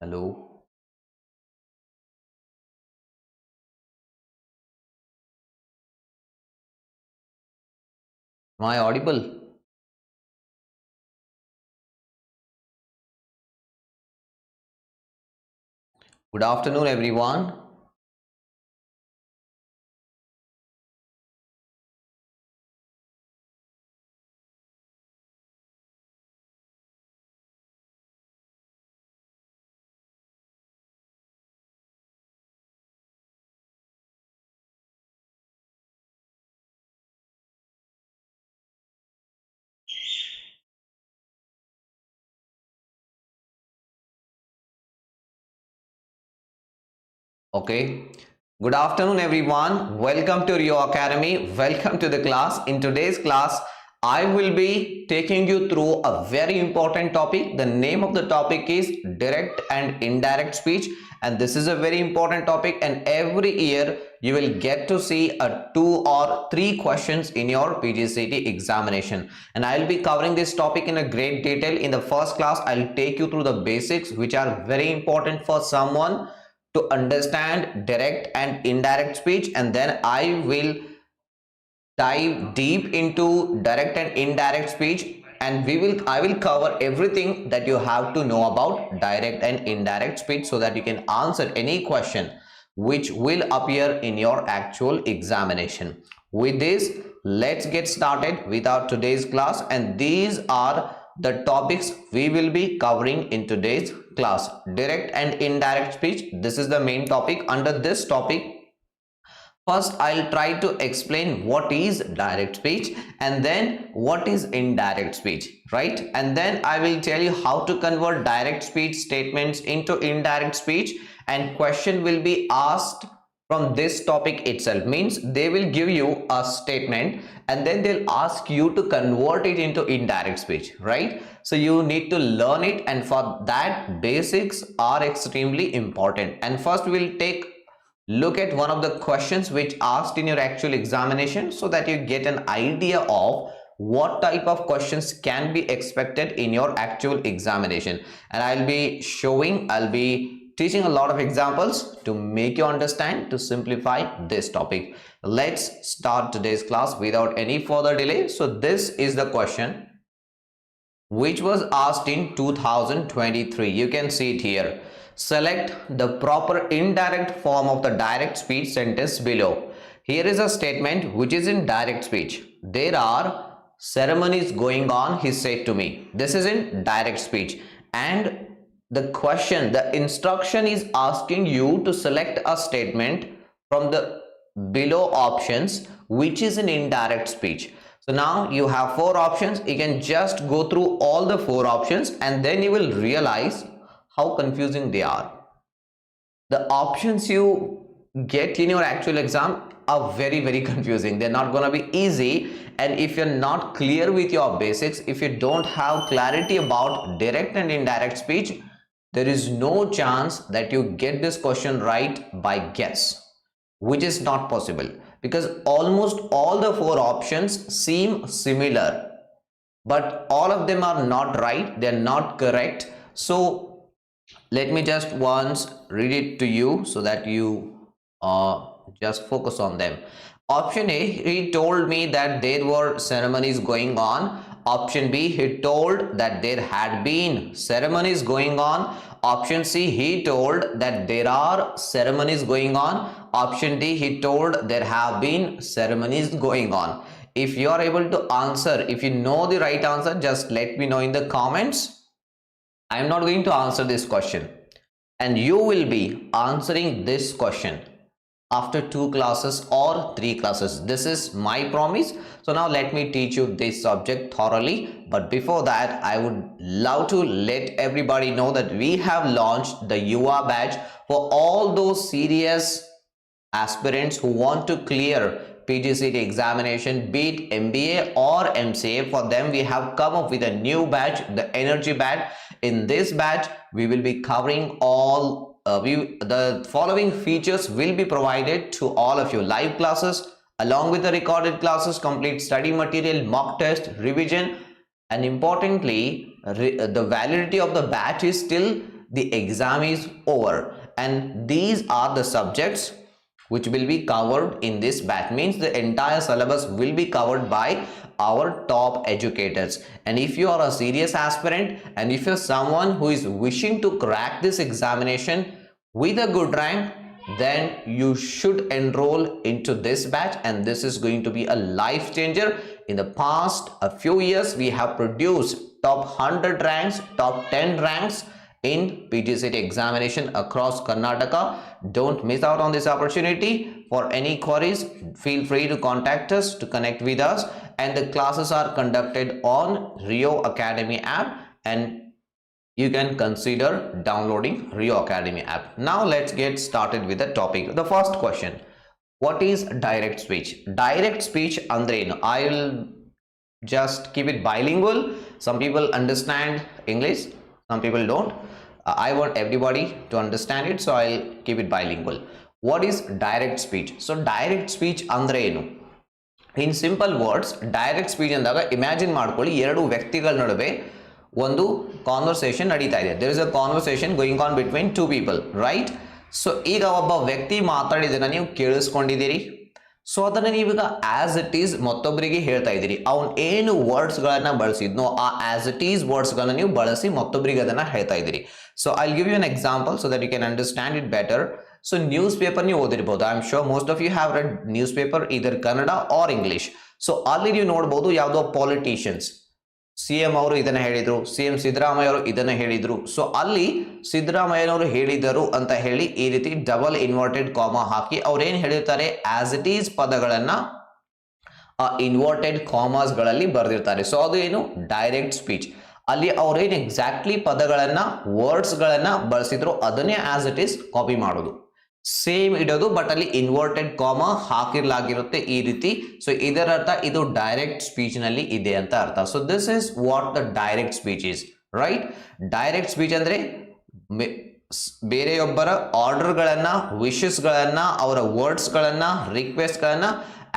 Hello. Am I audible? Good afternoon, everyone. Okay. Good afternoon, everyone. Welcome to Rio Academy. Welcome to the class. In today's class, I will be taking you through a very important topic. The name of the topic is direct and indirect speech. And this is a very important topic. And every year, you will get to see a 2 or 3 questions in your PGCET examination. And I'll be covering this topic in a great detail. In the first class, I'll take you through the basics, which are very important for someone to understand direct and indirect speech, and then I will dive deep into direct and indirect speech, and I will cover everything that you have to know about direct and indirect speech so that you can answer any question which will appear in your actual examination. With this, let's get started with our today's class, and these are the topics we will be covering in today's class. Direct and indirect speech, this is the main topic. Under this topic, first I'll try to explain what is direct speech and then what is indirect speech, right? And then I will tell you how to convert direct speech statements into indirect speech, and question will be asked from this topic itself. Means they will give you a statement and then they'll ask you to convert it into indirect speech, right? So you need to learn it, and for that basics are extremely important. And first we will take look at one of the questions which asked in your actual examination so that you get an idea of what type of questions can be expected in your actual examination. And I'll be teaching a lot of examples to make you understand, to simplify this topic. Let's start today's class without any further delay. So this is the question which was asked in 2023. You can see it here. Select the proper indirect form of the direct speech sentence below. Here is a statement which is in direct speech. There are ceremonies going on, he said to me. This is in direct speech. And the instruction is asking you to select a statement from the below options which is in indirect speech. So now you have 4 options. You can just go through all the 4 options and then you will realize how confusing they are. The options you get in your actual exam are very confusing. They're not going to be easy, and if you're not clear with your basics, if you don't have clarity about direct and indirect speech, there is no chance that you get this question right by guess, which is not possible, because almost all the 4 options seem similar, but all of them are not right. They're not correct. So let me just once read it to you so that you just focus on them. Option A, he told me that there were ceremonies going on. Option B, he told that there had been ceremonies going on. Option C, he told that there are ceremonies going on. Option D, he told there have been ceremonies going on. If you are able to answer, if you know the right answer, just let me know in the comments. I am not going to answer this question, and you will be answering this question after 2 classes or 3 classes. This is my promise. So now let me teach you this subject thoroughly. But before that, I would love to let everybody know that we have launched the YUVA Batch for all those serious aspirants who want to clear PGCET examination, be it MBA or MCA. For them, we have come up with a new batch, the Energy Batch. In this batch, we will be covering all the following features will be provided to all of you: live classes along with the recorded classes, complete study material, mock test, revision, and importantly, the validity of the batch is till the exam is over, and these are the subjects which will be covered in this batch. Means the entire syllabus will be covered by our top educators. And if you are a serious aspirant, and if you're someone who is wishing to crack this examination with a good rank, then you should enroll into this batch, and this is going to be a life changer. In the past a few years, we have produced top 100 ranks, top 10 ranks in PGCET examination across Karnataka. Don't miss out on this opportunity. For any queries, feel free to contact us, to connect with us, and the classes are conducted on Rio Academy app, and you can consider downloading Rio Academy app. Now let's get started with the topic. The first question, what is direct speech? Direct speech andrenu? I will just keep it bilingual. Some people understand English, some people don't. I want everybody to understand it, so I'll keep it bilingual. What is direct speech? So direct speech andrenu? In simple words, direct speech ಅಂದಾಗ imagine ಮಾಡ್ಕೊಳ್ಳಿ, ಎರಡು ವ್ಯಕ್ತಿಗಳ ನಡುವೆ ಒಂದು conversation ನಡೀತಾ ಇದೆ. There is a conversation going on between two people, right? So ಈಗ ಒಬ್ಬ ವ್ಯಕ್ತಿ ಮಾತಾಡಿದನ್ನ ನೀವು ಕೇಳಿಸ್ಕೊಂಡಿದ್ದೀರಿ. ಸೊ ಅದನ್ನ ನೀವೀಗ ಆಸ್ ಇಟ್ ಈಸ್ ಮತ್ತೊಬ್ಬರಿಗೆ ಹೇಳ್ತಾ ಇದ್ದೀರಿ. ಅವನು ಏನು ವರ್ಡ್ಸ್ಗಳನ್ನ ಬಳಸಿದ್ನೋ ಆ ಆಸ್ ಇಟ್ ಈಸ್ ವರ್ಡ್ಸ್ಗಳನ್ನ ನೀವು ಬಳಸಿ ಮತ್ತೊಬ್ಬರಿಗೆ ಅದನ್ನ ಹೇಳ್ತಾ ಇದ್ದೀರಿ. So I give you an example so that you can understand it better. So newspaper ನೀವು ಓದಿರ್ಬೋದು. I am sure most of you have read newspaper either Kannada R English. So ಅಲ್ಲಿ ನೀವು ನೋಡ್ಬೋದು ಯಾವುದೋ ಪಾಲಿಟಿಷಿಯನ್ಸ್, CM ಅವರು ಇದನ್ನ ಹೇಳಿದ್ರು, CM Siddaramaiah ಅವರು ಇದನ್ನ ಹೇಳಿದ್ರು. ಸೊ ಅಲ್ಲಿ ಸಿದ್ದರಾಮಯ್ಯನವರು ಹೇಳಿದರು ಅಂತ ಹೇಳಿ ಈ ರೀತಿ ಡಬಲ್ ಇನ್ವರ್ಟೆಡ್ ಕಾಮಾ ಹಾಕಿ ಅವ್ರೇನ್ ಹೇಳಿರ್ತಾರೆ, ಆಸ್ ಇಟ್ ಈಸ್ ಪದಗಳನ್ನ ಇನ್ವರ್ಟೆಡ್ ಕಾಮಾಸ್ ಗಳಲ್ಲಿ ಬರೆದಿರ್ತಾರೆ. ಸೊ ಅದು ಏನು ಡೈರೆಕ್ಟ್ ಸ್ಪೀಚ್. ಅಲ್ಲಿ ಅವ್ರೇನ್ ಎಕ್ಸಾಕ್ಟ್ಲಿ ಪದಗಳನ್ನ ವರ್ಡ್ಸ್ ಗಳನ್ನ ಬಳಸಿದ್ರು ಅದನ್ನೇ ಆಸ್ ಇಟ್ ಈಸ್ ಕಾಪಿ ಮಾಡೋದು, ಸೇಮ್ ಇಡೋದು, ಬಟ್ ಅಲ್ಲಿ ಇನ್ವರ್ಟೆಡ್ ಕಾಮಾ ಹಾಕಿರ್ಲಾಗಿರುತ್ತೆ ಈ ರೀತಿ. ಸೊ ಇದರ ಅರ್ಥ ಇದು ಡೈರೆಕ್ಟ್ ಸ್ಪೀಚ್ ನಲ್ಲಿ ಇದೆ ಅಂತ ಅರ್ಥ. So this is what the direct speech is, right? Direct speech ಅಂದ್ರೆ ಬೇರೆಯೊಬ್ಬರ ಆರ್ಡರ್ ಗಳನ್ನ, ವಿಶಸ್ ಗಳನ್ನ, ಅವರ ವರ್ಡ್ಸ್ ಗಳನ್ನ, ರಿಕ್ವೆಸ್ಟ್ ಗಳನ್ನ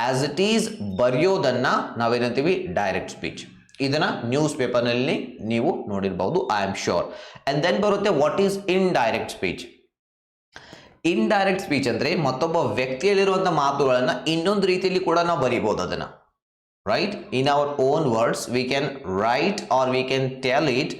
ಆಸ್ ಇಟ್ ಈಸ್ ಬರೆಯೋದನ್ನ ನಾವೇನಂತೀವಿ ಡೈರೆಕ್ಟ್ ಸ್ಪೀಚ್. ಇದನ್ನ ನ್ಯೂಸ್ ಪೇಪರ್ ನಲ್ಲಿ ನೀವು ನೋಡಿರಬಹುದು, I am sure. And then ಬರುತ್ತೆ what is indirect speech. Indirect speech ಅಂದ್ರೆ ಮತ್ತೊಬ್ಬ ವ್ಯಕ್ತಿಯಲ್ಲಿರುವಂತಹ ಮಾತುಗಳನ್ನ ಇನ್ನೊಂದು ರೀತಿಯಲ್ಲಿ ಕೂಡ ನಾವು ಬರೀಬಹುದು ಅದನ್ನ, right? In our own words we can write or we can tell it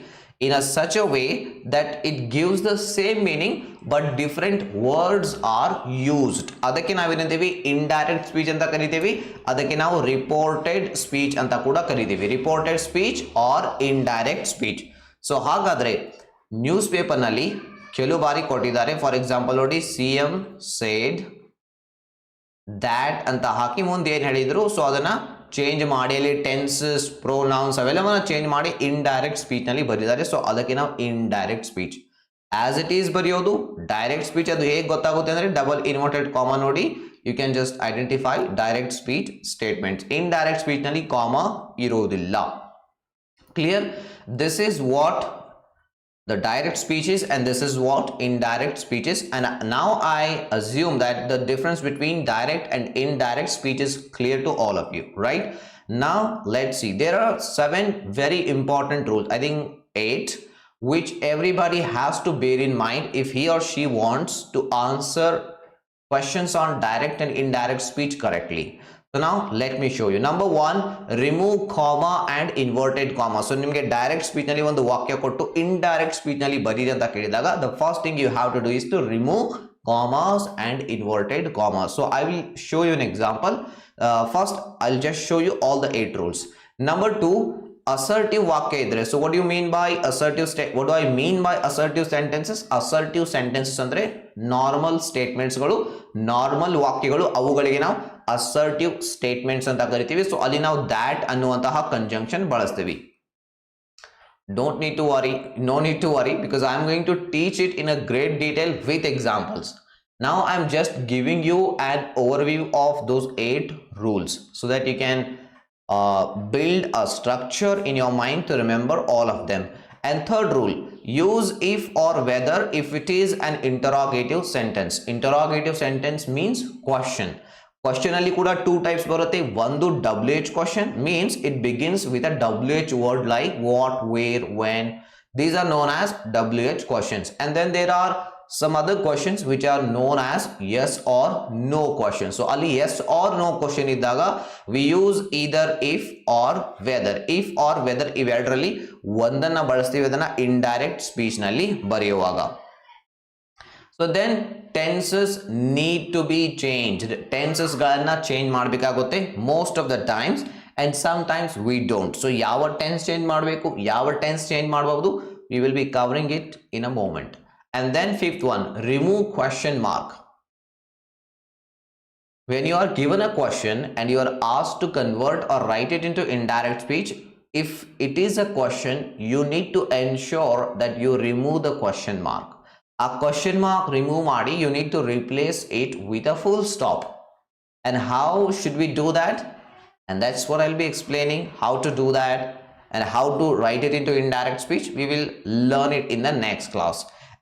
in a such a way that it gives the same meaning but different words are used. ಅದಕ್ಕೆ ನಾವೇನಂತೀವಿ ಇಂಡೈರೆಕ್ಟ್ ಸ್ಪೀಚ್ ಅಂತ ಕರಿತೀವಿ. ಅದಕ್ಕೆ ನಾವು reported speech ಅಂತ ಕೂಡ ಕರಿತೀವಿ. Reported speech or indirect speech. So ಹಾಗಾದ್ರೆ newspaper ನಲ್ಲಿ ಕೆಲವು ಬಾರಿ ಕೊಟ್ಟಿದ್ದಾರೆ. ಫಾರ್ ಎಕ್ಸಾಂಪಲ್ ನೋಡಿ, CM said that ಅಂತ ಹಾಕಿ ಮುಂದೆ ಏನ್ ಹೇಳಿದ್ರು, ಸೊ ಅದನ್ನ ಚೇಂಜ್ ಮಾಡಿ ಅಲ್ಲಿ ಟೆನ್ಸಸ್, ಪ್ರೊನೌನ್ಸ್ ಅವೆಲ್ಲವನ್ನ ಚೇಂಜ್ ಮಾಡಿ ಇಂಡೈರೆಕ್ಟ್ ಸ್ಪೀಚ್ ನಲ್ಲಿ ಬರೆದಿದ್ದಾರೆ. ಸೊ ಅದಕ್ಕೆ ನಾವು indirect speech. As it is ಬರೆಯೋದು ಡೈರೆಕ್ಟ್ ಸ್ಪೀಚ್. ಅದು ಹೇಗೆ ಗೊತ್ತಾಗುತ್ತೆ ಅಂದ್ರೆ ಡಬಲ್ ಇನ್ವರ್ಟೆಡ್ ಕಾಮಾ ನೋಡಿ, you can just identify direct speech statements. Indirect speech ನಲ್ಲಿ ಕಾಮಾ ಇರೋದಿಲ್ಲ. Clear? This is what the direct speeches and this is what indirect speeches. And now I assume that the difference between direct and indirect speech is clear to all of you, right? Now let's see, there are 7 very important rules, I think 8, which everybody has to bear in mind if he or she wants to answer questions on direct and indirect speech correctly. So now let me show you. Number 1, remove comma and inverted comma. So ನಿಮಗೆ direct speech ನಲ್ಲಿ ಒಂದು ವಾಕ್ಯ ಕೊಟ್ಟು indirect speech ನಲ್ಲಿ ಬರೀರಿ ಅಂತ ಕೇಳಿದಾಗ the first thing you have to do is to remove commas and inverted commas. So I will show you an example. First I'll just show you all the 8 rules. Number 2, assertive ವಾಕ್ಯ ಇದ್ರೆ. So what do you mean by assertive what do I mean by assertive sentences? Assertive sentences ಅಂದ್ರೆ normal statements ಗಳು, normal ವಾಕ್ಯಗಳು, ಅವುಗಳಿಗೆ ನಾವು assertive statements ಅಂತ ಕರಿತೀವಿ. So ಅಲ್ಲಿ ನಾವು that ಅನ್ನುವಂತಹ ಕಂಜಂಕ್ಷನ್ ಬಳಸ್ತೀವಿ. Don't need to worry, no need to worry, because I am going to teach it in a great detail with examples. Now I am just giving you an overview of those 8 rules so that you can build a structure in your mind to remember all of them. And third rule, use if or whether if it is an interrogative sentence. Interrogative sentence means question. Question ಅಲ್ಲಿ ಕೂಡ 2 types ಬರುತ್ತೆ. ಒಂದು WH question, means it begins with a WH word like what, where, when. These are known as WH questions. And then there are some other questions which are known as yes or no questions. So only yes or no question iddaga we use either if or whether. If or whether iveradರಲ್ಲಿ ಒಂದನ್ನ ಬಳಸ್ತೀವಿ ಅದನ್ನ indirect speech ನಲ್ಲಿ ಬರೆಯುವಾಗ. So then tenses need to be changed. Tenses ಗಳನ್ನ change ಮಾಡಬೇಕಾಗುತ್ತೆ most of the times and sometimes we don't. So ಯಾವ tense change ಮಾಡಬೇಕು, ಯಾವ tense change ಮಾಡಬಹುದು, we will be covering it in a moment. And then fifth one, remove question mark. When you are given a question and you are asked to convert or write it into indirect speech, if it is a question, you need to ensure that you remove the question mark. A question mark remove maadi, you need to replace it with a full stop. And how should we do that? And that's what I'll be explaining, how to do that and how to write it into indirect speech. We will learn it in the next class.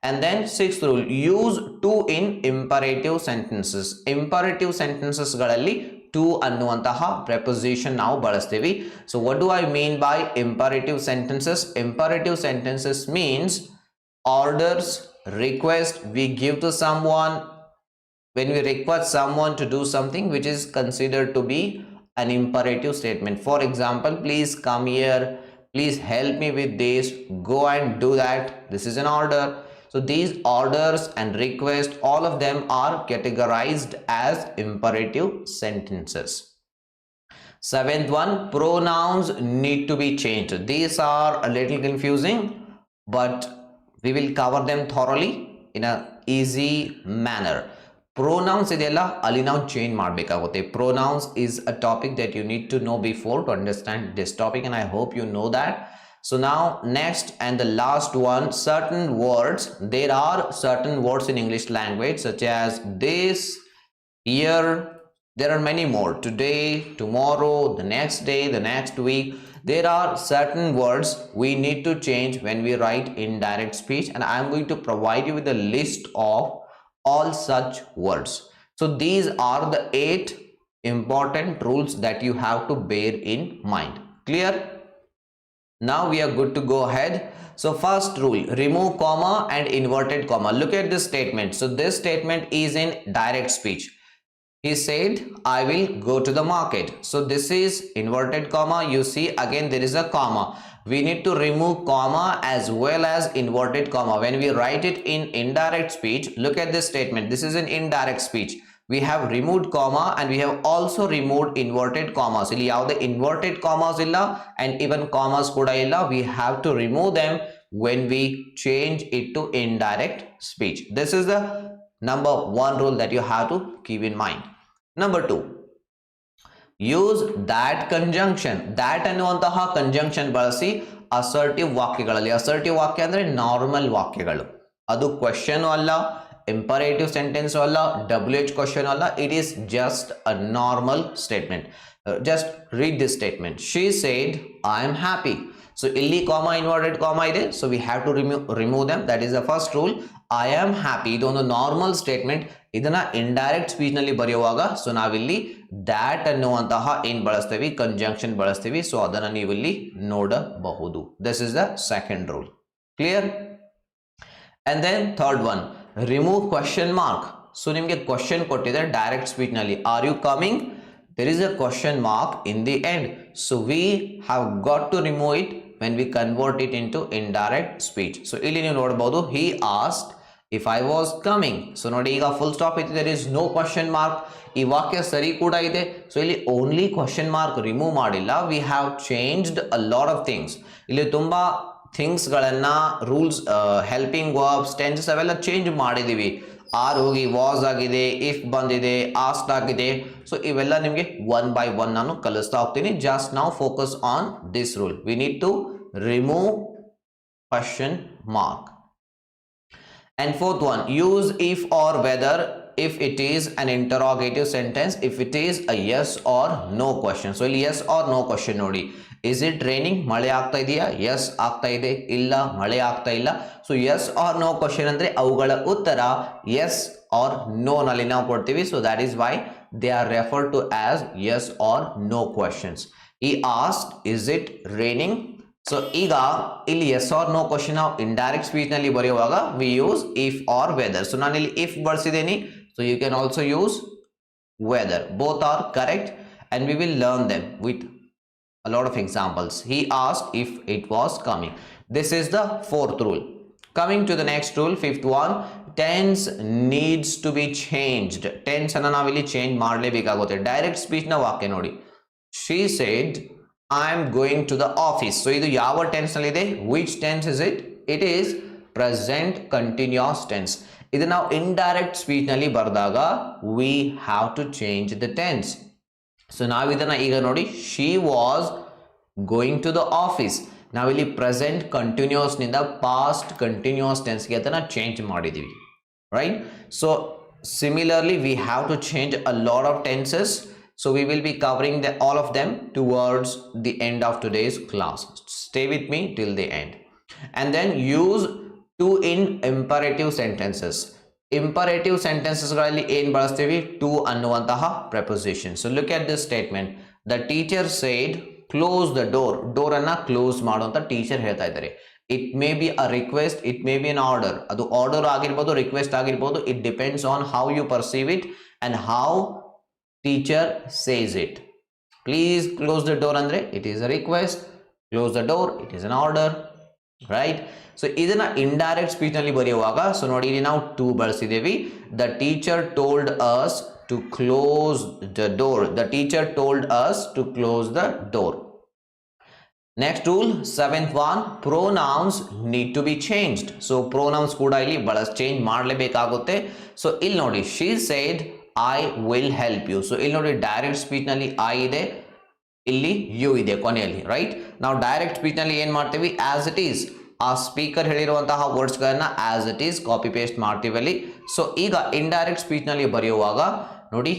And then sixth rule, use to in imperative sentences. Imperative sentences ಗಳಲ್ಲಿ to ಅನ್ನುವಂತಹ preposition ನಾವು ಬಳಸ್ತೀವಿ. So what do I mean by imperative sentences? Imperative sentences means orders, request we give to someone. When we request someone to do something which is considered to be an imperative statement. For example, please come here, please help me with this, go and do that. This is an order. So these orders and requests, all of them are categorized as imperative sentences. Seventh one, pronouns need to be changed. These are a little confusing, but we will cover them thoroughly in an easy manner. Pronouns ಇದೆಲ್ಲ ಅಲ್ಲಿ ನಾವು change ಮಾಡಬೇಕಾಗುತ್ತೆ. Pronouns is a topic that you need to know before to understand this topic, and I hope you know that. So now next and the last one, certain words. There are certain words in English language such as this, here. There are many more. Today, tomorrow, the next day, the next week. There are certain words we need to change when we write indirect speech, and I am going to provide you with a list of all such words. So these are the 8 important rules that you have to bear in mind. Clear? Now we are good to go ahead. So first rule, remove comma and inverted comma. Look at this statement. So this statement is in direct speech. He said, I will go to the market. So this is inverted comma. You see again there is a comma. We need to remove comma as well as inverted comma. When we write it in indirect speech, look at this statement. This is an indirect speech. We have removed comma and we have also removed inverted commas. Illi yavade inverted commas illa and even commas kuda illa. We have to remove them when we change it to indirect speech. This is the number 1 rule that you have to keep in mind. Number 2, use that conjunction. That ಅನ್ನುವಂತಹ conjunction ಬಳಸಿ assertive ವಾಕ್ಯಗಳಲ್ಲಿ. assertive ವಾಕ್ಯ ಅಂದ್ರೆ normal ವಾಕ್ಯಗಳು. ಅದು question ಅಲ್ಲ, imperative sentence ಅಲ್ಲ, WH question ಅಲ್ಲ. It is just a normal statement. Just read this statement. She said, I am happy. So illi comma inverted comma ಇದೆ. So we have to remove them. That is the first rule. I am happy. ಇದೊಂದು normal statement. ಇದನ್ನ indirect speech ನಲ್ಲಿ ಬರೆಯುವಾಗ so ನಾವಿಲ್ಲಿ that ಅನ್ನುವಂತಹ ಏನ್ ಬಳಸ್ತೀವಿ, conjunction ಬಳಸ್ತೀವಿ. ಸೊ ಅದನ್ನ ನೀವು ಇಲ್ಲಿ ನೋಡಬಹುದು. This is the second rule. Clear? And then third one, remove question mark. So ನಿಮಗೆ ಕ್ವೆಶ್ಚನ್ ಕೊಟ್ಟಿದೆ ಡೈರೆಕ್ಟ್ ಸ್ಪೀಚ್ ನಲ್ಲಿ, are you coming? There is a question mark in the end. So we have got to remove it when we convert it into indirect speech. So ಇಲ್ಲಿ ನೀವು ನೋಡಬಹುದು, he asked if I was coming. So ನೋಡಿ ಈಗ full stop ಇದೆ, there is no question mark. ಈ ವಾಕ್ಯ ಸರಿ ಕೂಡ ಇದೆ. ಸೊ ಇಲ್ಲಿ only question mark remove ಮಾಡಿಲ್ಲ, we have changed a lot of things. ಇಲ್ಲಿ ತುಂಬಾ ಥಿಂಗ್ಸ್ ಗಳನ್ನ, ರೂಲ್ಸ್, ಹೆಲ್ಪಿಂಗ್ ವರ್ಬ್ಸ್, ಟೆನ್ಸಸ್ ಅವೆಲ್ಲ ಚೇಂಜ್ ಮಾಡಿದೀವಿ. ಆರ್ ಹೋಗಿ ವಾಸ್ ಆಗಿದೆ, ಇಫ್ ಬಂದಿದೆ, ಆಸ್ಕ್ಡ್ ಆಗಿದೆ. ಸೊ ಇವೆಲ್ಲ ನಿಮಗೆ 1 by 1 ನಾನು ಕಲಿಸ್ತಾ ಹೋಗ್ತೀನಿ. ಜಸ್ಟ್ ನಾವು focus on this rule. We need to remove question mark. And fourth one, use if or whether if it is an interrogative sentence, if it is a yes or no question. So ಇಲ್ಲಿ yes or no question ನೋಡಿ. Is it raining? ಮಳೆ ಆಗ್ತಾ ಇದೆಯಾ? Yes ಆಗ್ತಾ ಇದೆ. ಇಲ್ಲ ಮಳೆ ಆಗ್ತಾ ಇಲ್ಲ. So yes or no question ಅಂದ್ರೆ ಅವುಗಳ ಉತ್ತರ yes or no ನಲ್ಲಿ ನಾವು ಕೊಡ್ತೀವಿ. So that is why they are referred to as yes or no questions. He asked, is it raining? So ಈಗ ಇಲ್ಲಿ ಎಸ್ ಆರ್ ನೋ ಕ್ವಶನ್ ನಾವು indirect speech ನಲ್ಲಿ ಬರೆಯುವಾಗ we use if or whether. So ನಾನು ಇಲ್ಲಿ if ಬಳಸಿದ್ದೀನಿ, so you can also use whether. Both are correct and we will learn them with a lot of examples. He asked if it was coming. This is the fourth rule. Coming to the next rule, fifth one, tense needs to be changed. Tense ಅನ್ನು ನಾವಿಲ್ಲಿ change ಮಾಡಲೇಬೇಕಾಗುತ್ತೆ. Direct speech ನ ವಾಕ್ಯ ನೋಡಿ. She said I am going to the office. So ಇದು ಯಾವ tense ನಲ್ಲಿ ಇದೆ? Which tense is it? It is present continuous tense. ಇದು ನಾವು ಇಂಡೈರೆಕ್ಟ್ ಸ್ಪೀಚ್ ನಲ್ಲಿ ಬರೆದಾಗ we have to change the tense. So ನಾವಿದನ್ನ ಈಗ ನೋಡಿ, she was going to the office. ನಾವಿಲ್ಲಿ ಪ್ರೆಸೆಂಟ್ ಕಂಟಿನ್ಯೂಸ್ ನಿಂದ ಪಾಸ್ಟ್ ಕಂಟಿನ್ಯೂಸ್ ಟೆನ್ಸ್ಗೆ ಅದನ್ನ ಚೇಂಜ್ ಮಾಡಿದೀವಿ, right? So similarly we have to change a lot of tenses. So we will be covering all of them towards the end of today's class. Stay with me till the end. And then use to in imperative sentences. Imperative ಸೆಂಟೆನ್ಸಸ್ಗಳಲ್ಲಿ ಏನು ಬಳಸ್ತೀವಿ? To ಅನ್ನುವಂತಹ preposition. So look at this statement. The teacher said close the door. Door ಅನ್ನ close ಮಾಡುವಂತ teacher ಹೇಳ್ತಾ ಇದ್ದಾರೆ. It may be a request, it may be an order. ಅದು order ಆಗಿರ್ಬೋದು, ರಿಕ್ವೆಸ್ಟ್ ಆಗಿರ್ಬೋದು. It depends on how you perceive it and how teacher says it. Please close the door ಅಂದ್ರೆ it is a request, close the door it is an order, right? So ಇದನ್ನ indirect speech ನಲ್ಲಿ ಬರೆಯುವಾಗ, so ನೋಡಿ ಇಲ್ಲಿ ನಾವು to ಬಳಸಿದ್ದೇವೆ. The teacher told us to close the door. The teacher told us to close the door. Next rule, seventh one, pronouns need to be changed. So pronouns ಕೂಡ ಇಲ್ಲಿ change ಮಾಡಲೇಬೇಕಾಗುತ್ತೆ. So ಇಲ್ಲಿ ನೋಡಿ, she said I will help you. So ಇಲ್ಲಿ ನೋಡಿ direct speech ನಲ್ಲಿ I ಇದೆ, ಇಲ್ಲಿ ಯು ಇದೆ ಕೊನೆಯಲ್ಲಿ, ರೈಟ್? ನಾವು ಡೈರೆಕ್ಟ್ ಸ್ಪೀಚ್ ನಲ್ಲಿ ಏನ್ ಮಾಡ್ತೀವಿ? ಆಸ್ ಇಟ್ ಈಸ್, ಆ ಸ್ಪೀಕರ್ ಹೇಳಿರುವಂತಹ ವರ್ಡ್ಸ್ ಗಳನ್ನ as it is copy paste ಮಾಡ್ತೀವಿ ಅಲ್ಲಿ. ಸೊ ಈಗ ಇಂಡೈರೆಕ್ಟ್ ಸ್ಪೀಚ್ ನಲ್ಲಿ ಬರೆಯುವಾಗ ನೋಡಿ,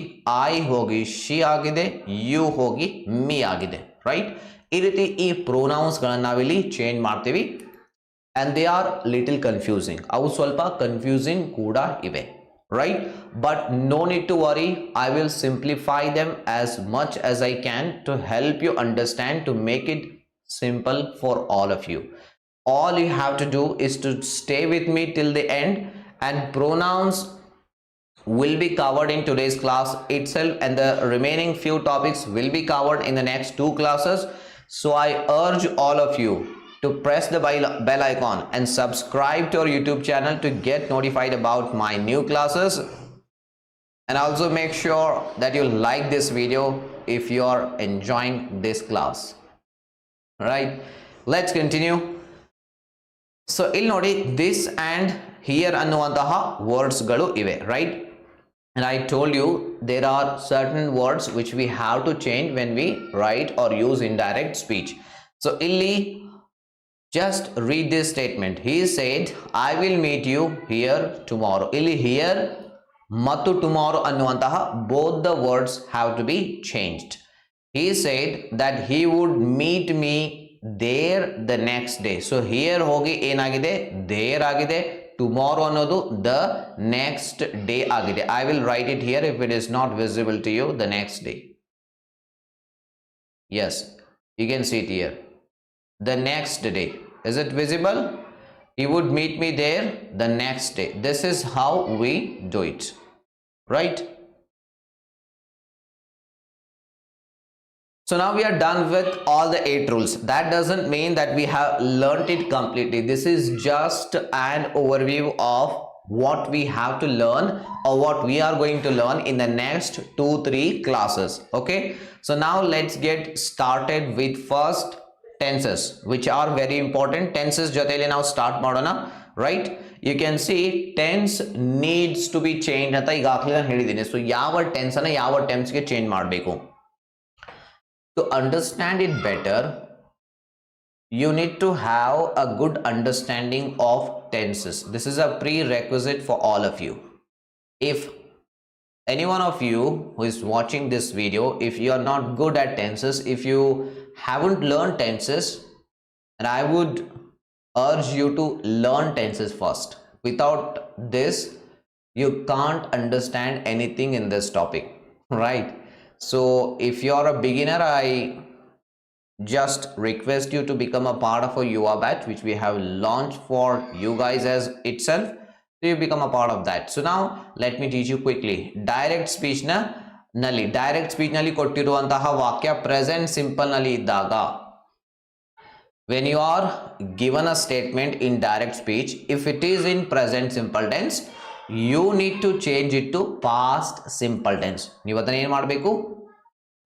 ಐ ಹೋಗಿ ಶಿ ಆಗಿದೆ, ಯು ಹೋಗಿ ಮೀ ಆಗಿದೆ, ರೈಟ್? ಈ ರೀತಿ ಈ ಪ್ರೊನೌನ್ಸ್ ಗಳನ್ನ ನಾವಿಲ್ಲಿ ಚೇಂಜ್ ಮಾಡ್ತೀವಿ. And they are little confusing. ಅವು ಸ್ವಲ್ಪ ಕನ್ಫ್ಯೂಸಿಂಗ್ ಕೂಡ ಇವೆ, right? But no need to worry. I will simplify them as much as I can to help you understand, to make it simple for all of you. All you have to do is to stay with me till the end, and pronouns will be covered in today's class itself, and the remaining few topics will be covered in the next two classes. So I urge all of you to press the bell icon and subscribe to our YouTube channel to get notified about my new classes. And also make sure that you like this video if you are enjoying this class. Right? Let's continue. So ಇಲ್ಲಿ ನೋಡಿ, this and here ಅನ್ನುವಂತಹ words ಗಳು ಇವೆ, right? And I told you there are certain words which we have to change when we write or use indirect speech. So ಇಲ್ಲಿ just read this statement. He said I will meet you here tomorrow. ಇಲ್ಲಿ here ಮತ್ತು tomorrow ಅನ್ನುವಂತಹ both the words have to be changed. He said that he would meet me there the next day. So here ಹೋಗಿ ಏನಾಗಿದೆ? there ಆಗಿದೆ. tomorrow ಅನ್ನೋದು the next day ಆಗಿದೆ. I will write it here if it is not visible to you. The next day. Yes, you can see it here. The next day. Is it visible? He would meet me there the next day. This is how we do it, right? So now we are done with all the 8 rules. That doesn't mean that we have learnt it completely. This is just an overview of what we have to learn, or what we are going to learn in the next 2-3 classes. Okay, so now let's get started with first tenses, which are very important. Tenses joteli now start ಮಾಡೋಣ, right? You can see tense needs to be changed ಅಂತ ಈಗಾಗಲೇ ನಾನು ಹೇಳಿದ್ದೀನಿ. So ಯಾವ tense ಅನ್ನ ಯಾವ tense ಗೆ change ಮಾಡಬೇಕು? To understand it better, you need to have a good understanding of tenses. This is a prerequisite for all of you. If any one of you who is watching this video, if you are not good at tenses, if you haven't learned tenses, and I would urge you to learn tenses first. Without this, you can't understand anything in this topic, right? So if you are a beginner, I just request you to become a part of a YUVA batch which we have launched for you guys as itself. So you become a part of that. So now let me teach you quickly. Direct speech ನಲ್ಲಿ ಕೊಟ್ಟಿರುವಂತಹ ವಾಕ್ಯ present simple ನಲ್ಲಿ ಇದ್ದಾಗ, when you are given a statement in direct speech, if it is in present simple tense, you need to change it to past simple tense. ನೀವು ಅದನ್ನ ಏನು ಮಾಡಬೇಕು?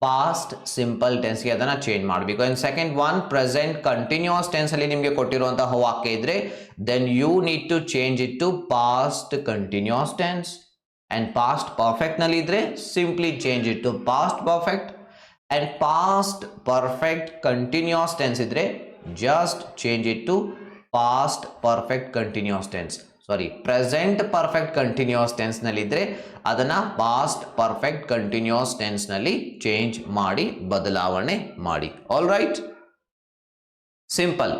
past simple tense ಗೆ ಅದನ್ನ ಚೇಂಜ್ ಮಾಡಬೇಕು. And second one, present continuous tense ಅಲ್ಲಿ ನಿಮಗೆ ಕೊಟ್ಟಿರುವಂತಹ ವಾಕ್ಯ ಇದ್ರೆ, then you need to change it to past continuous tense. And past perfect ನಲ್ಲಿ ಇದ್ರೆ simply change it to past perfect. And past perfect continuous tense idre, just change it to past perfect continuous tense. Sorry, present perfect continuous tense ನಲ್ಲಿ ಇದ್ರೆ ಅದನ್ನ past perfect continuous tense ನಲ್ಲಿ change ಮಾಡಿ ಬದಲಾವಣೆ ಮಾಡಿ. All right, simple,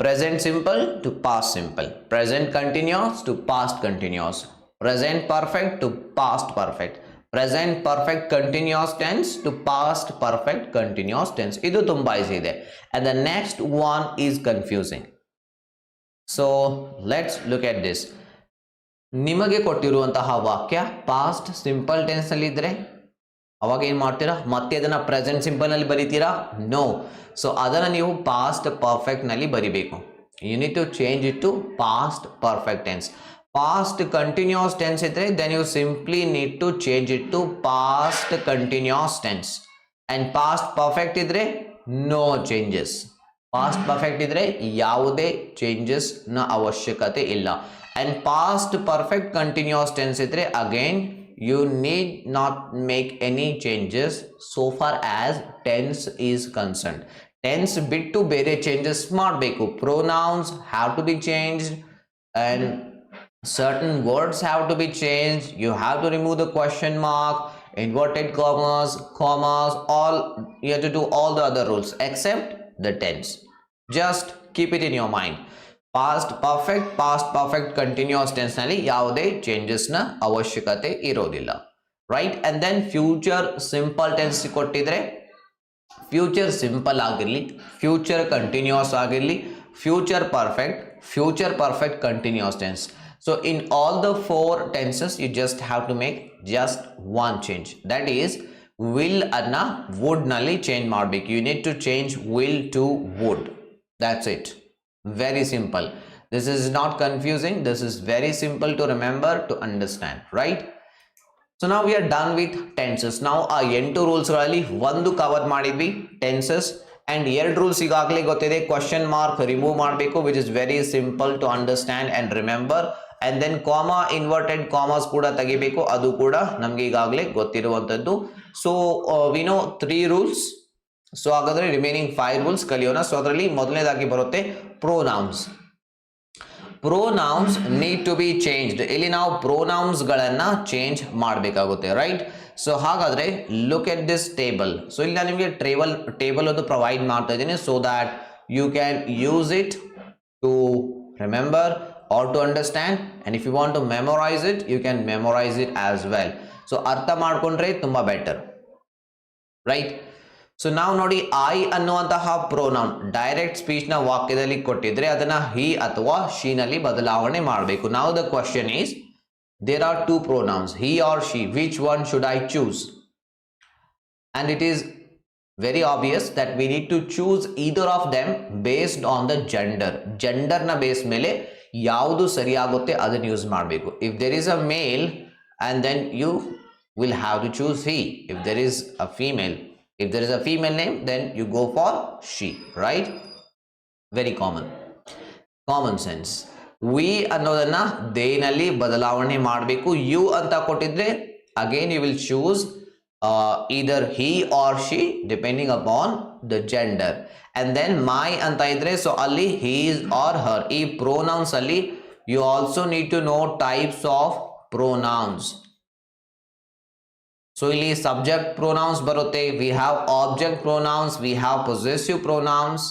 present simple to past simple, present continuous to past continuous, present perfect to past perfect, present perfect continuous tense to past perfect continuous tense. Idu tumba easy ide. And the next one is confusing. So let's look at this. ನಿಮಗೆ ಕೊಟ್ಟಿರುವಂತಹ ವಾಕ್ಯ past simple tense ನಲ್ಲಿ ಇದ್ರೆ ಅವಾಗ ಏನು ಮಾಡ್ತೀರಾ? ಮತ್ತೆ ಅದನ್ನ ಪ್ರೆಸೆಂಟ್ ಸಿಂಪಲ್ ನಲ್ಲಿ ಬರೀತೀರಾ? ನೋ. ಸೊ ಅದನ್ನ ನೀವು ಪಾಸ್ಟ್ ಪರ್ಫೆಕ್ಟ್ ನಲ್ಲಿ ಬರಿಬೇಕು. You need to change it to past perfect tense. Past continuous tense idre, then you simply need to change it to past continuous tense. And past perfect idre, no changes. Past perfect idre ಯಾವುದೇ changes ನ ಅವಶ್ಯಕತೆ ಇಲ್ಲ. And past perfect continuous tense idre, again you need not make any changes so far as tense is concerned. Tense ಬಿಟ್ಟು ಬೇರೆ changes ಮಾಡಬೇಕು. Pronouns have to be changed and certain words have to be changed. You have to remove the question mark, inverted commas, all you have to do all the other rules except the tense. Just keep it in your mind. Past perfect continuous tense ನಲ್ಲಿ ಯಾವುದೇ changes ನ ಅವಶ್ಯಕತೆ ಇರೋದಿಲ್ಲ, right? And then future simple tense ಕೊಟ್ಟಿದ್ರೆ future simple ಆಗಿರಲಿ, future continuous ಆಗಿರಲಿ, future perfect continuous tense. So in all the four tenses, you just have to make just one change. That is, will anna would nalli change ಮಾಡಬೇಕು. You need to change will to would. That's it. Very simple. This is not confusing. This is very simple to remember, to understand, right? So now we are done with tenses. Now ಆ 8 rules ಗಳಲ್ಲಿ ಒಂದು cover ಮಾಡಿದ್ವಿ, tenses. And 2 rules ಈಗಾಗಲೇ ಗೊತ್ತಿದೆ. Question mark remove ಮಾಡಬೇಕು, which is very simple to understand and remember. And then comma, inverted commas ಕೂಡ ತೆಗಿಬೇಕು, ಅದು ಕೂಡ ನಮಗೆ ಈಗಾಗಲೇ ಗೊತ್ತಿರುವಂತದ್ದು. So we know 3 rules. So ಹಾಗಾದ್ರೆ ರಿಮೈನಿಂಗ್ 5 ರೂಲ್ಸ್ ಕಲಿಯೋಣ. ಸೊ ಅದರಲ್ಲಿ ಮೊದಲನೇದಾಗಿ ಬರುತ್ತೆ pronouns. Pronouns need to be changed. ಇಲ್ಲಿ ನಾವು pronouns ಗಳನ್ನ ಚೇಂಜ್ ಮಾಡಬೇಕಾಗುತ್ತೆ, ರೈಟ್? ಸೊ ಹಾಗಾದ್ರೆ look at this table. So ಇಲ್ಲಿ ನಾನು ನಿಮಗೆ ಟೇಬಲ್ ಒಂದು ಪ್ರೊವೈಡ್ ಮಾಡ್ತಾ ಇದ್ದೀನಿ, so that you can use it to remember or to understand, and if you want to memorize it, you can memorize it as well. So ಅರ್ಥ ಮಾಡ್ಕೊಂಡ್ರೆ ತುಂಬಾ better, right? So ನಾವು ನೋಡಿ, ಐ ಅನ್ನುವಂತಹ ಪ್ರೋನೌನ್ direct speech ನ ವಾಕ್ಯದಲ್ಲಿ ಕೊಟ್ಟಿದ್ರೆ ಅದನ್ನ ಹಿ ಅಥವಾ ಶಿ ನಲ್ಲಿ ಬದಲಾವಣೆ ಮಾಡಬೇಕು. Now the question is, there are 2 pronouns, he or she. Which one should I choose? And it is very obvious that we need to choose either of them based on the gender. Gender na base ಮೇಲೆ ಯಾವುದು ಸರಿಯಾಗುತ್ತೆ ಅದನ್ನ use ಮಾಡಬೇಕು. If there is a male, and then you will have to choose he. If there is a female name, then you go for she, right? Very common sense. we ಅನ್ನೋದನ್ನ they ನಲ್ಲಿ ಬದಲಾವಣೆ ಮಾಡಬೇಕು. you ಅಂತ ಕೊಟ್ಟಿದ್ರೆ again you will choose either he or she depending upon the gender. And then my ಅಂತ ಇದ್ರೆ, so ಅಲ್ಲಿ his or her. ಈ pronouns ಅಲ್ಲಿ you also need to know types of pronouns. So ಇಲ್ಲಿ subject pronouns ಬರುತ್ತೆ, we have object pronouns, we have possessive pronouns.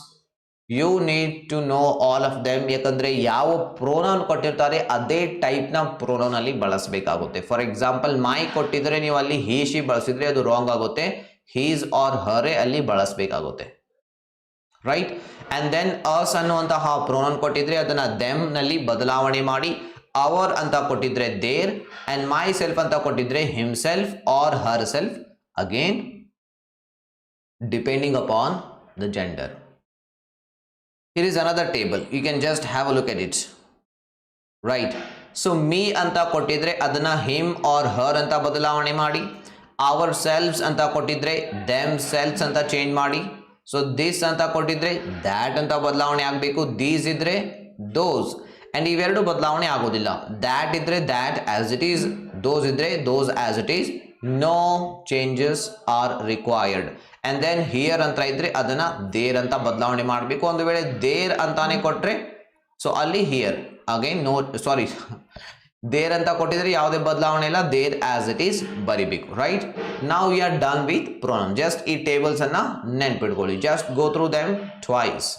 You need to know all of them. ಯಾಕಂದ್ರೆ ಯಾವ pronoun ಕೊಟ್ಟಿರ್ತಾರೆ ಅದೇ type ನ pronoun ಅಲ್ಲಿ ಬಳಸಬೇಕಾಗುತ್ತೆ. ಫಾರ್ ಎಕ್ಸಾಂಪಲ್ ಮೈ ಕೊಟ್ಟಿದ್ರೆ ನೀವು ಅಲ್ಲಿ he she ಬಳಸಿದ್ರೆ ಅದು ರಾಂಗ್ ಆಗುತ್ತೆ. his or her ಅಲ್ಲಿ ಬಳಸಬೇಕಾಗುತ್ತೆ. ರೈಟ್. ಅಂಡ್ ದೆನ್ ಅಸ್ ಅನ್ನುವಂತಹ ಪ್ರೊನೌನ್ ಕೊಟ್ಟಿದ್ರೆ ಅದನ್ನ ದೆಮ್ ನಲ್ಲಿ ಬದಲಾವಣೆ ಮಾಡಿ ಅವರ್ ಅಂತ ಕೊಟ್ಟಿದ್ರೆ ದೇರ್, ಅಂಡ್ ಮೈ ಸೆಲ್ಫ್ ಅಂತ ಕೊಟ್ಟಿದ್ರೆ himself or her self, again depending upon the gender. Here is another table. You can just have a look at it. Right. So me anta kottidre adana him or her anta badalawane ಮಾಡಿ, ourselves anta kottidre themselves anta change ಮಾಡಿ. So this anta kottidre that anta ಬದಲಾವಣೆ ಆಗಬೇಕು, these ಇದ್ರೆ those, and ಇವೆರಡು ಬದಲಾವಣೆ ಆಗೋದಿಲ್ಲ. that ಇದ್ರೆ that as it is, those ಇದ್ರೆ those as it is, no changes are required. and then here ಅಂತ ಇದ್ರೆ ಅದನ್ನ there ಅಂತ ಬದಲಾವಣೆ ಮಾಡಬೇಕು. ಒಂದು ವೇಳೆ there ಅಂತಾನೆ ಕೊಟ್ರೆ ಸೊ ಅಲ್ಲಿ here again no sorry there ಅಂತ ಕೊಟ್ಟಿದ್ರೆ ಯಾವುದೇ ಬದಲಾವಣೆ ಇಲ್ಲ, there as it is ಬರಿಬೇಕು. right, now we are done with pronoun. just ಈ tables ಅನ್ನ ನೆನಪಿಟ್ಕೊಳ್ಳಿ, just go through them twice.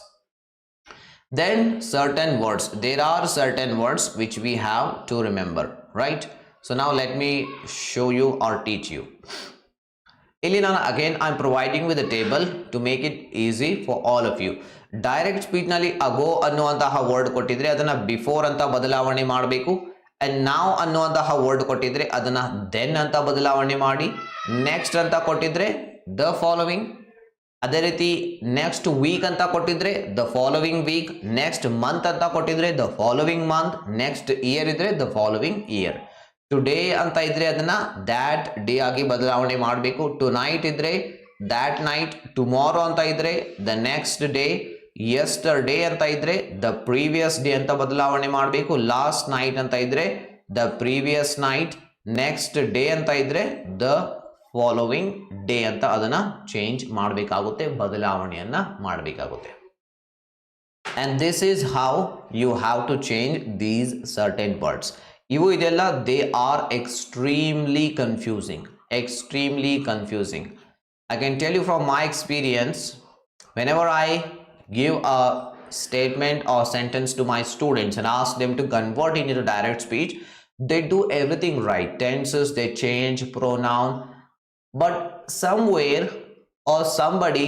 then certain words, there are certain words which we have to remember, right? so now let me show you or teach you. ಇಲ್ಲಿ ನಾನು again I am providing with a table to make it easy for all of you. Direct speech ನಲ್ಲಿ ಅಗೋ ಅನ್ನುವಂತಹ word ಕೊಟ್ಟಿದ್ರೆ ಅದನ್ನ before ಅಂತ ಬದಲಾವಣೆ ಮಾಡಬೇಕು, and ನಾವ್ ಅನ್ನುವಂತಹ ವರ್ಡ್ ಕೊಟ್ಟಿದ್ರೆ ಅದನ್ನ ದೆನ್ ಅಂತ ಬದಲಾವಣೆ ಮಾಡಿ, ನೆಕ್ಸ್ಟ್ ಅಂತ ಕೊಟ್ಟಿದ್ರೆ ದ ಫಾಲೋವಿಂಗ್, ಅದೇ ರೀತಿ ನೆಕ್ಸ್ಟ್ ವೀಕ್ ಅಂತ ಕೊಟ್ಟಿದ್ರೆ the following week, next month ಅಂತ ಕೊಟ್ಟಿದ್ರೆ the following month, next year ಇದ್ರೆ ದ ಫಾಲೋವಿಂಗ್ ಇಯರ್. ಟುಡೇ ಅಂತ ಇದ್ರೆ ಅದನ್ನ ದ್ಯಾಟ್ ಡೇ ಆಗಿ ಬದಲಾವಣೆ ಮಾಡಬೇಕು, ಟು ನೈಟ್ ಇದ್ರೆ ದ್ಯಾಟ್ ನೈಟ್, ಟುಮಾರೋ ಅಂತ ಇದ್ರೆ ದ ನೆಕ್ಸ್ಟ್ ಡೇ, ಯೆಸ್ಟರ್ಡೇ ಅಂತ ಇದ್ರೆ ದ ಪ್ರೀವಿಯಸ್ ಡೇ ಅಂತ ಬದಲಾವಣೆ ಮಾಡಬೇಕು, ಲಾಸ್ಟ್ ನೈಟ್ ಅಂತ ಇದ್ರೆ the previous night, next day ಅಂತ ಇದ್ರೆ ದ ಫಾಲೋವಿಂಗ್ ಡೇ ಅಂತ ಅದನ್ನ ಚೇಂಜ್ ಮಾಡಬೇಕಾಗುತ್ತೆ, ಬದಲಾವಣೆಯನ್ನ ಮಾಡಬೇಕಾಗುತ್ತೆ. and this is how you have to change these certain words. ಇವು ಇದೆಲ್ಲ they are extremely confusing. I can tell you from my experience, whenever I give a statement or sentence to my students and ask them to convert it into direct speech, they do everything right, tenses they change, pronoun, but somewhere or somebody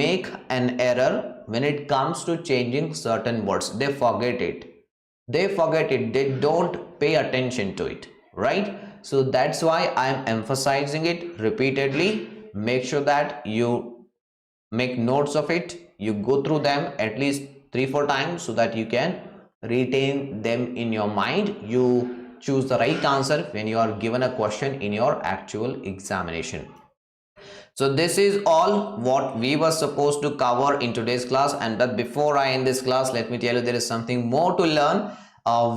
make an error when it comes to changing certain words. They forget it, they don't pay attention to it, right? so that's why I am emphasizing it repeatedly. make sure that you make notes of it, you go through them at least 3-4 times so that you can retain them in your mind. You choose the right answer when you are given a question in your actual examination. so this is all what we were supposed to cover in today's class, and but before I end this class, let me tell you there is something more to learn.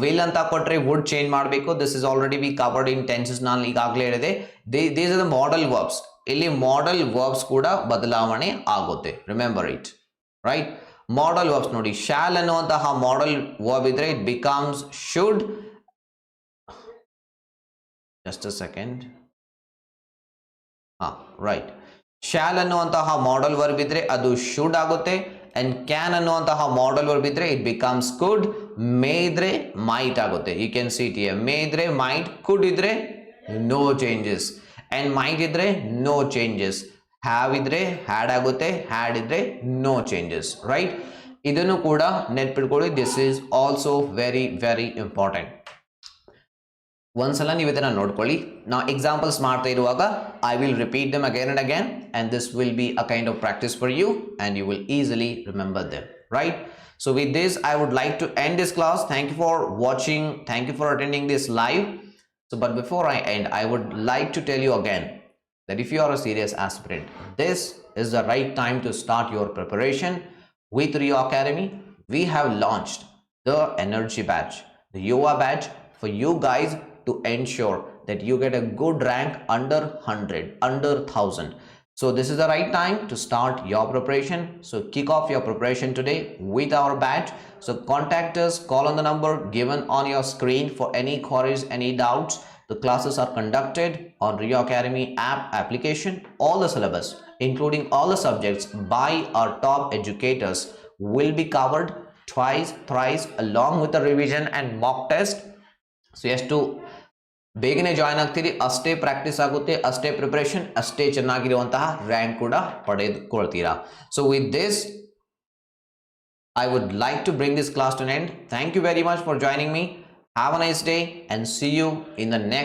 will ಅಂತ ಕೊಟ್ರೆ would change ಮಾಡಬೇಕು. this is already we covered in tenses. ನಾನು ಈಗಾಗಲೇ ಹೇಳಿದೆ these are the modal verbs. ಇಲ್ಲಿ modal verbs ಕೂಡ ಬದಲಾವಣೆ ಆಗುತ್ತೆ, remember it, right? modal verbs ನೋಡಿ, shall ಅನ್ನುವಂತಹ modal verb ಇದ್ರೆ it becomes should. just a second. right, shall ಅನ್ನುವಂತಹ modal verb ಇದ್ರೆ ಅದು should ಆಗುತ್ತೆ, and can ಅನ್ನುವಂತಹ modal verb ಇದ್ರೆ it becomes could. may ಇದ್ರೆ might ಆಗುತ್ತೆ, you can see it here. may ಇದ್ರೆ might, could ಇದ್ರೆ no changes, and might ಇದ್ರೆ no changes. have ಇದ್ರೆ had ಆಗುತ್ತೆ, had ಇದ್ರೆ no changes, right? ಇದನ್ನು ಕೂಡ ನೆನಪಿಟ್ಕೊಳ್ಳಿ, this is also very very important. ಒಂದ್ಸಲ ನೀವು ಇದನ್ನ ನೋಡ್ಕೊಳ್ಳಿ. ನಾವು ಎಕ್ಸಾಂಪಲ್ಸ್ ಮಾಡ್ತಾ ಇರುವಾಗ I will repeat them again and again, and this will be a kind of practice for you and you will easily remember them, right? so with this I would like to end this class. Thank you for watching, thank you for attending this live. so but before I end, I would like to tell you again that if you are a serious aspirant, this is the right time to start your preparation with Rio Academy. We have launched the Energy Batch, the YUVA Batch, for you guys to ensure that you get a good rank under 100, under 1000. so this is the right time to start your preparation. so kick off your preparation today with our batch. so contact us, call on the number given on your screen for any queries, any doubts. the classes are conducted on Rio Academy app application. all the syllabus, including all the subjects by our top educators, will be covered twice, thrice, along with the revision and mock test. so ಎಷ್ಟು ಬೇಗನೆ join ಆಗ್ತೀರಿ ಅಷ್ಟೇ practice ಆಗುತ್ತೆ, ಅಷ್ಟೇ preparation, ಅಷ್ಟೇ ಚೆನ್ನಾಗಿರುವಂತಹ rank ಕೂಡ ಪಡೆದುಕೊಳ್ತೀರಾ. so with this I would like to bring this class to an end. Thank you very much for joining me. Have a nice day and see you in the next